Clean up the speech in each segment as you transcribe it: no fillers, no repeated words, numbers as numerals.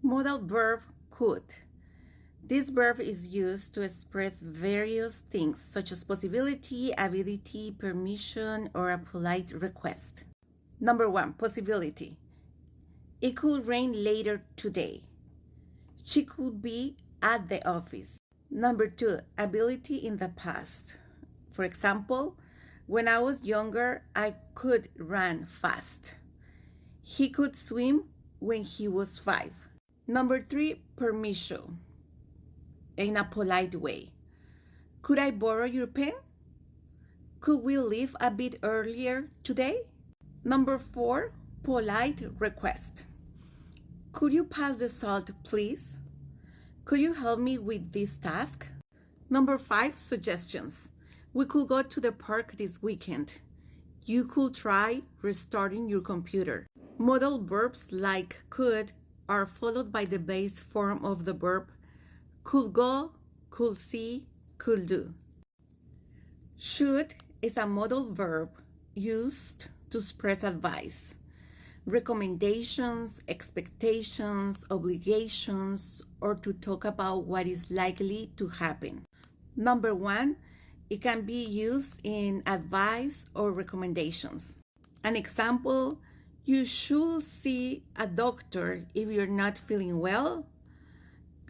Modal verb could. This verb is used to express various things such as possibility, ability, permission, or a polite request. Number 1, possibility. It could rain later today. She could be at the office. Number 2, ability in the past. For example, when I was younger, I could run fast. He could swim when he was 5. Number 3, permission. In a polite way. Could I borrow your pen? Could we leave a bit earlier today? Number 4, polite request. Could you pass the salt, please? Could you help me with this task? Number 5, suggestions. We could go to the park this weekend. You could try restarting your computer. Modal verbs like could are followed by the base form of the verb could go, could see, could do. Should is a modal verb used to express advice, recommendations, expectations, obligations, or to talk about what is likely to happen. Number 1, it can be used in advice or recommendations. An example, you should see a doctor if you're not feeling well.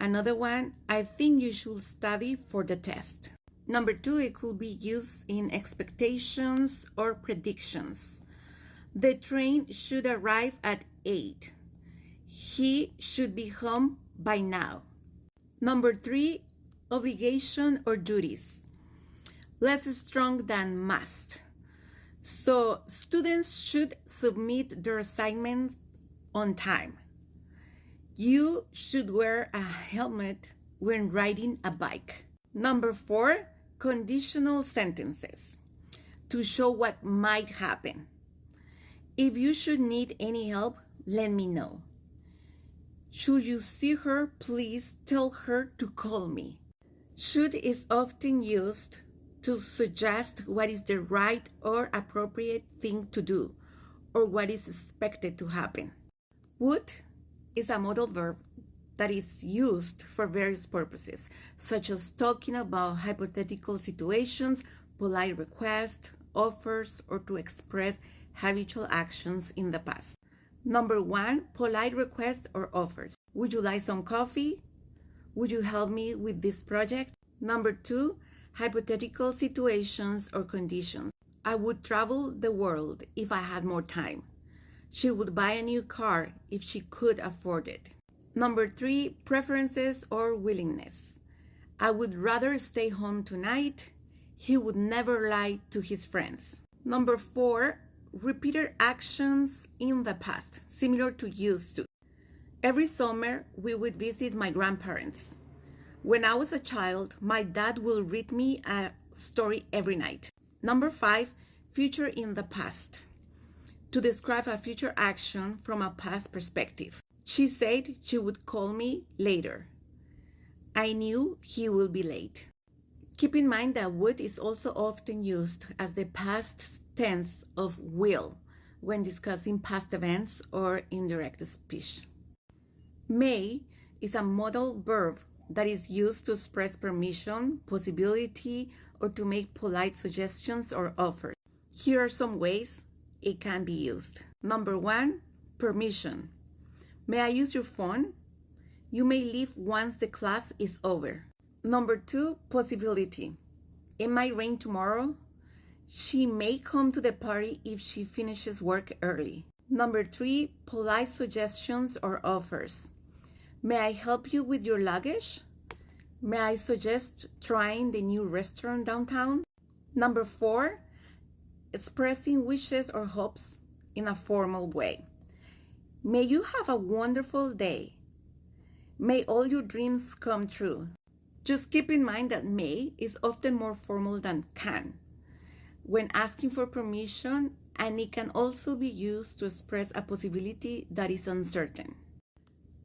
Another one, I think you should study for the test. Number 2, it could be used in expectations or predictions. The train should arrive at 8. He should be home by now. Number 3, obligation or duties. Less strong than must. So students should submit their assignments on time. You should wear a helmet when riding a bike. Number 4, conditional sentences to show what might happen. If you should need any help, let me know. Should you see her, please tell her to call me. Should is often used to suggest what is the right or appropriate thing to do or what is expected to happen. Would is a modal verb that is used for various purposes, such as talking about hypothetical situations, polite requests, offers, or to express habitual actions in the past. Number 1, polite requests or offers. Would you like some coffee? Would you help me with this project? Number 2, hypothetical situations or conditions. I would travel the world if I had more time. She would buy a new car if she could afford it. Number 3, preferences or willingness. I would rather stay home tonight. He would never lie to his friends. Number 4, repeated actions in the past, similar to used to. Every summer, we would visit my grandparents. When I was a child, my dad would read me a story every night. Number 5, future in the past. To describe a future action from a past perspective. She said she would call me later. I knew he would be late. Keep in mind that would is also often used as the past tense of will when discussing past events or indirect speech. May is a modal verb that is used to express permission, possibility, or to make polite suggestions or offers. Here are some ways it can be used. Number 1, permission. May I use your phone? You may leave once the class is over. Number 2, possibility. It might rain tomorrow. She may come to the party if she finishes work early. Number 3, polite suggestions or offers. May I help you with your luggage? May I suggest trying the new restaurant downtown? Number 4, expressing wishes or hopes in a formal way. May you have a wonderful day. May all your dreams come true. Just keep in mind that may is often more formal than can when asking for permission, and it can also be used to express a possibility that is uncertain.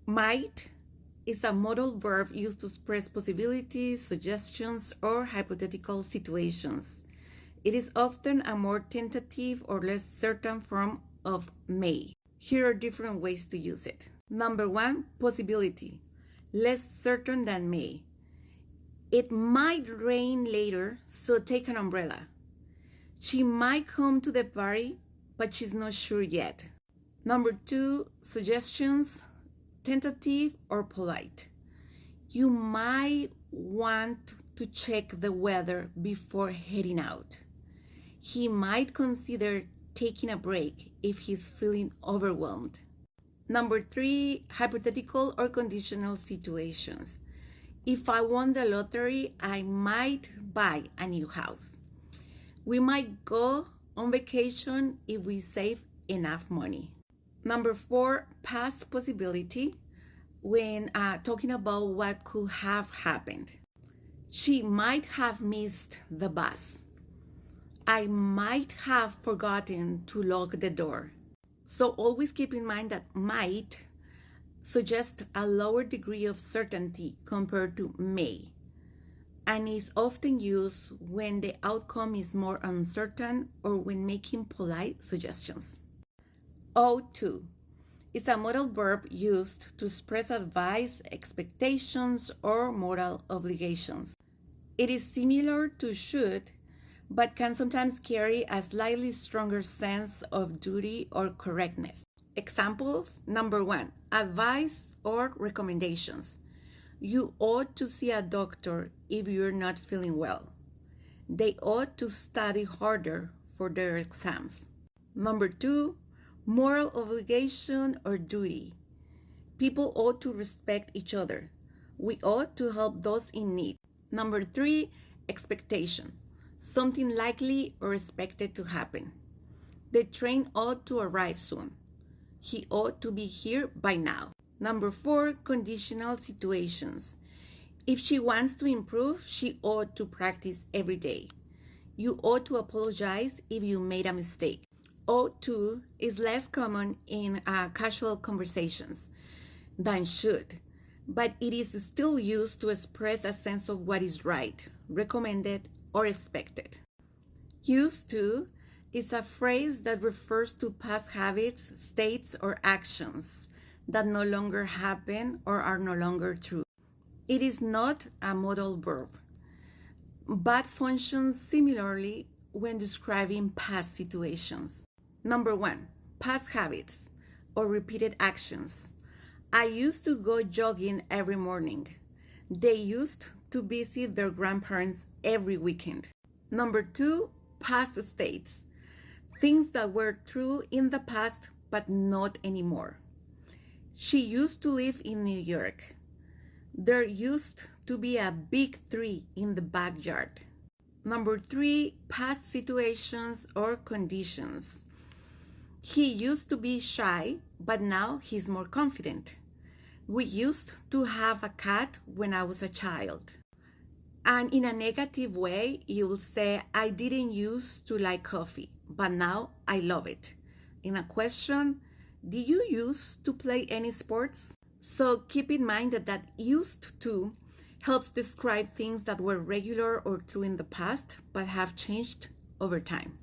Might is a modal verb used to express possibilities, suggestions, or hypothetical situations. It is often a more tentative or less certain form of may. Here are different ways to use it. Number 1, possibility. Less certain than may. It might rain later, so take an umbrella. She might come to the party, but she's not sure yet. Number 2, suggestions, tentative or polite. You might want to check the weather before heading out. He might consider taking a break if he's feeling overwhelmed. Number 3, hypothetical or conditional situations. If I won the lottery, I might buy a new house. We might go on vacation if we save enough money. Number 4, past possibility, when talking about what could have happened. She might have missed the bus. I might have forgotten to lock the door. So always keep in mind that might suggests a lower degree of certainty compared to may, and is often used when the outcome is more uncertain or when making polite suggestions. Ought to. It's a modal verb used to express advice, expectations, or moral obligations. It is similar to should, but can sometimes carry a slightly stronger sense of duty or correctness. Examples: number 1, advice or recommendations. You ought to see a doctor if you're not feeling well. They ought to study harder for their exams. Number 2, moral obligation or duty. People ought to respect each other. We ought to help those in need. Number 3, expectation. Something likely or expected to happen. The train ought to arrive soon. He ought to be here by now. Number 4, conditional situations. If she wants to improve, she ought to practice every day. You ought to apologize if you made a mistake. Ought to is less common in casual conversations than should, but it is still used to express a sense of what is right, recommended, or expected. Used to is a phrase that refers to past habits, states, or actions that no longer happen or are no longer true. It is not a modal verb, but functions similarly when describing past situations. Number 1, past habits or repeated actions. I used to go jogging every morning. They used to visit their grandparents every weekend. Number 2, past states. Things that were true in the past but not anymore. She used to live in New York. There used to be a big tree in the backyard. Number 3, past situations or conditions. He used to be shy, but now he's more confident. We used to have a cat when I was a child. And in a negative way, you'll say, I didn't used to like coffee, but now I love it. In a question, did you used to play any sports? So keep in mind that used to helps describe things that were regular or true in the past, but have changed over time.